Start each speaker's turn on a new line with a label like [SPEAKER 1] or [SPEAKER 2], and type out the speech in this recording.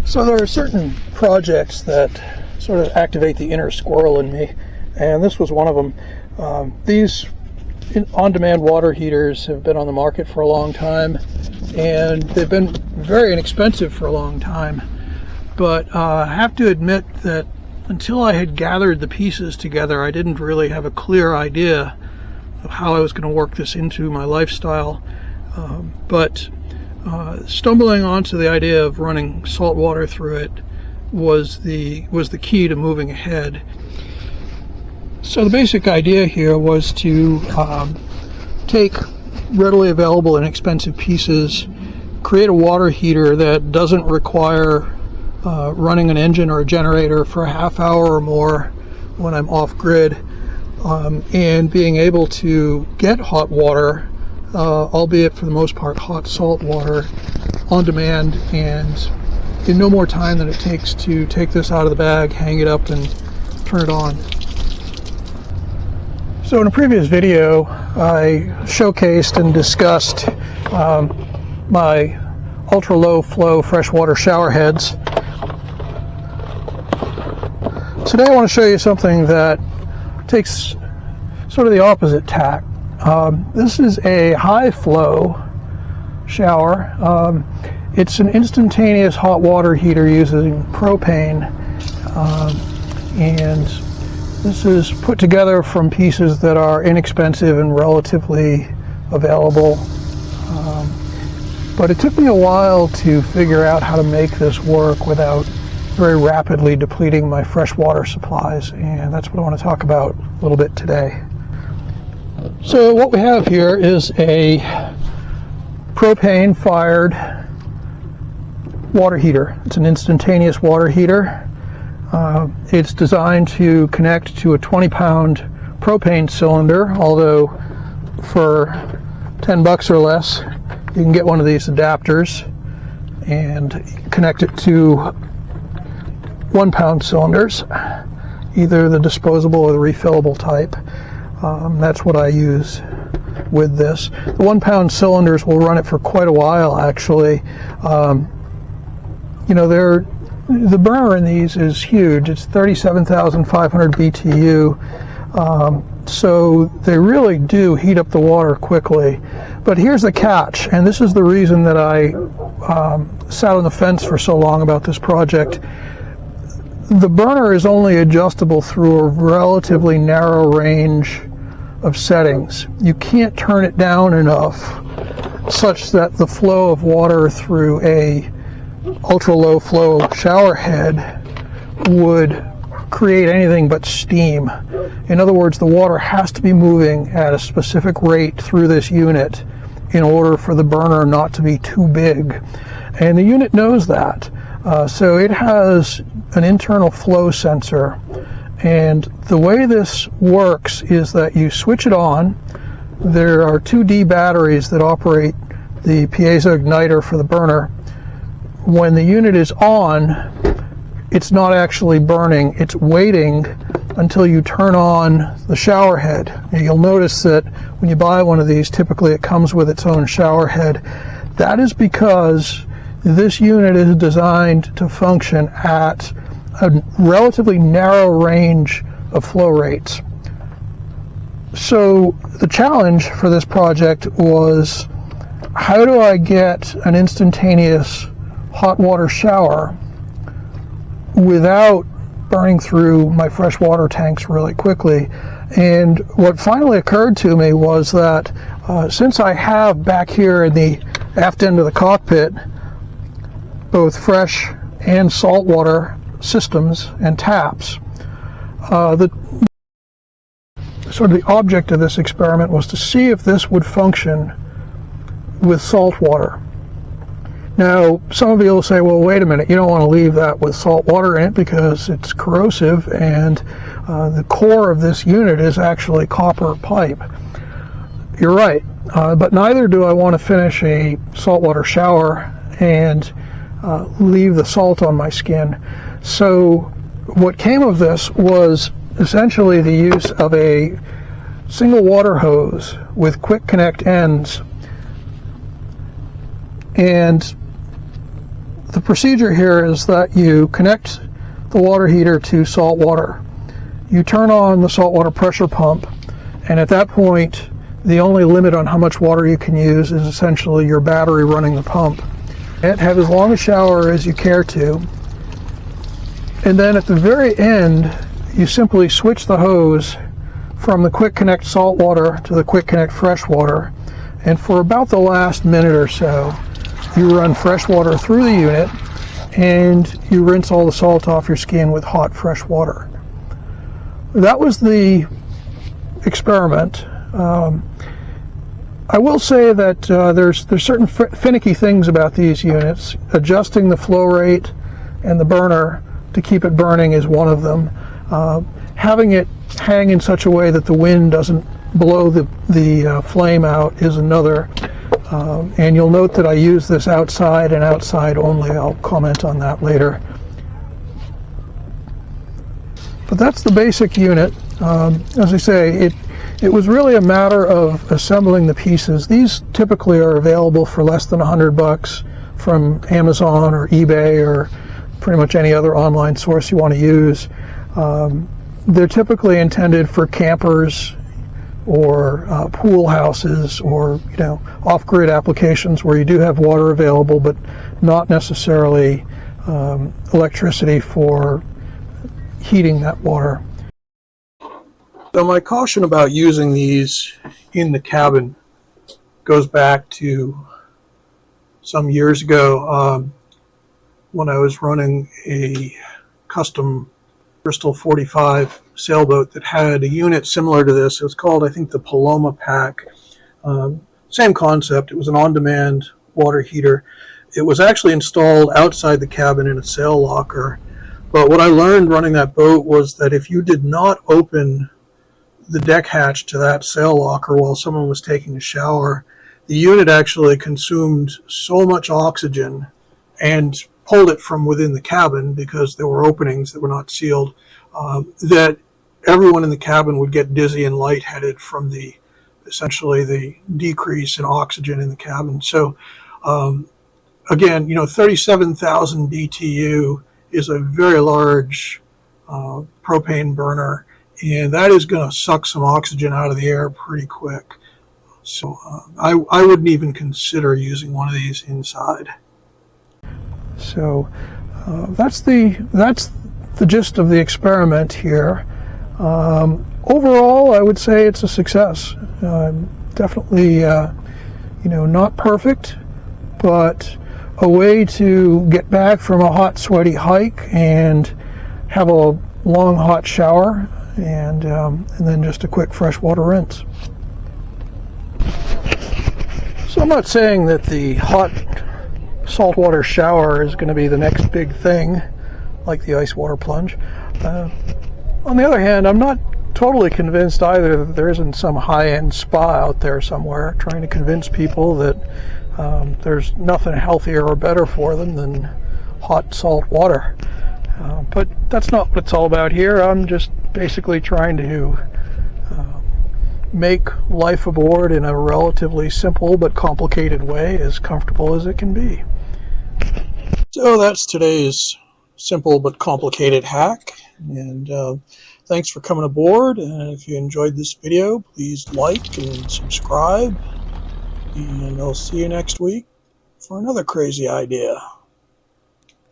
[SPEAKER 1] So there are certain projects that sort of activate the inner squirrel in me, and this was one of them. These on-demand water heaters have been on the market for a long time, and they've been very inexpensive for a long time. But I have to admit that until I had gathered the pieces together, I didn't really have a clear idea of how I was going to work this into my lifestyle. But stumbling onto the idea of running salt water through it was the key to moving ahead. So the basic idea here was to take readily available and inexpensive pieces, create a water heater that doesn't require running an engine or a generator for a half hour or more when I'm off grid, and being able to get hot water, albeit for the most part hot salt water, on demand and in no more time than it takes to take this out of the bag, hang it up, and turn it on. So in a previous video, I showcased and discussed my ultra-low flow freshwater shower heads. Today I want to show you something that takes sort of the opposite tack. This is a high flow shower. It's an instantaneous hot water heater using propane, and this is put together from pieces that are inexpensive and relatively available. But it took me a while to figure out how to make this work without very rapidly depleting my freshwater supplies, and that's what I want to talk about a little bit today. So what we have here is a propane-fired water heater. It's an instantaneous water heater. It's designed to connect to a 20-pound propane cylinder, although for $10 or less you can get one of these adapters and connect it to 1-pound cylinders, either the disposable or the refillable type. That's what I use with this. The 1-pound cylinders will run it for quite a while, actually. You know, the burner in these is huge. It's 37,500 BTU, so they really do heat up the water quickly. But here's the catch, and this is the reason that I sat on the fence for so long about this project. The burner is only adjustable through a relatively narrow range of settings. You can't turn it down enough such that the flow of water through a ultra low flow shower head would create anything but steam. In other words, the water has to be moving at a specific rate through this unit in order for the burner not to be too big. And the unit knows that. So it has an internal flow sensor, and the way this works is that you switch it on. There are 2D batteries that operate the piezo igniter for the burner. When the unit is on, it's not actually burning, it's waiting until you turn on the shower head. And you'll notice that when you buy one of these, typically it comes with its own shower head. That is because this unit is designed to function at a relatively narrow range of flow rates. So the challenge for this project was, how do I get an instantaneous hot water shower without burning through my fresh water tanks really quickly? And what finally occurred to me was that since I have back here in the aft end of the cockpit both fresh and saltwater systems and taps, the object of this experiment was to see if this would function with salt water. Now, some of you will say, well, wait a minute, you don't want to leave that with salt water in it because it's corrosive, and the core of this unit is actually copper pipe. You're right, but neither do I want to finish a saltwater shower and leave the salt on my skin. So what came of this was essentially the use of a single water hose with quick connect ends, and the procedure here is that you connect the water heater to salt water. You turn on the saltwater pressure pump, and at that point, the only limit on how much water you can use is essentially your battery running the pump. Have as long a shower as you care to, and then at the very end, you simply switch the hose from the Quick Connect salt water to the Quick Connect fresh water, and for about the last minute or so, you run fresh water through the unit and you rinse all the salt off your skin with hot fresh water. That was the experiment. I will say that there's certain finicky things about these units. Adjusting the flow rate and the burner to keep it burning is one of them. Having it hang in such a way that the wind doesn't blow the flame out is another. And you'll note that I use this outside and outside only. I'll comment on that later. But that's the basic unit. As I say, it was really a matter of assembling the pieces. These typically are available for less than $100 from Amazon or eBay or pretty much any other online source you want to use. They're typically intended for campers or pool houses, or off-grid applications where you do have water available but not necessarily electricity for heating that water. So my caution about using these in the cabin goes back to some years ago when I was running a custom Bristol 45 sailboat that had a unit similar to this. It was called, I think, the Paloma Pack. Same concept. It was an on-demand water heater. It was actually installed outside the cabin in a sail locker. But what I learned running that boat was that if you did not open the deck hatch to that sail locker while someone was taking a shower, the unit actually consumed so much oxygen and pulled it from within the cabin, because there were openings that were not sealed, that everyone in the cabin would get dizzy and lightheaded from essentially the decrease in oxygen in the cabin. So again, 37,000 BTU is a very large propane burner, and that is going to suck some oxygen out of the air pretty quick. So I wouldn't even consider using one of these inside. So that's the gist of the experiment here. Overall, I would say it's a success. Definitely, not perfect, but a way to get back from a hot, sweaty hike and have a long, hot shower, and then just a quick freshwater rinse. So I'm not saying that the hot saltwater shower is going to be the next big thing, like the ice water plunge. On the other hand, I'm not totally convinced either that there isn't some high-end spa out there somewhere trying to convince people that there's nothing healthier or better for them than hot salt water. But that's not what it's all about here. I'm just basically trying to make life aboard in a relatively simple but complicated way as comfortable as it can be. So that's today's simple but complicated hack, and thanks for coming aboard. And if you enjoyed this video, please like and subscribe, and I'll see you next week for another crazy idea.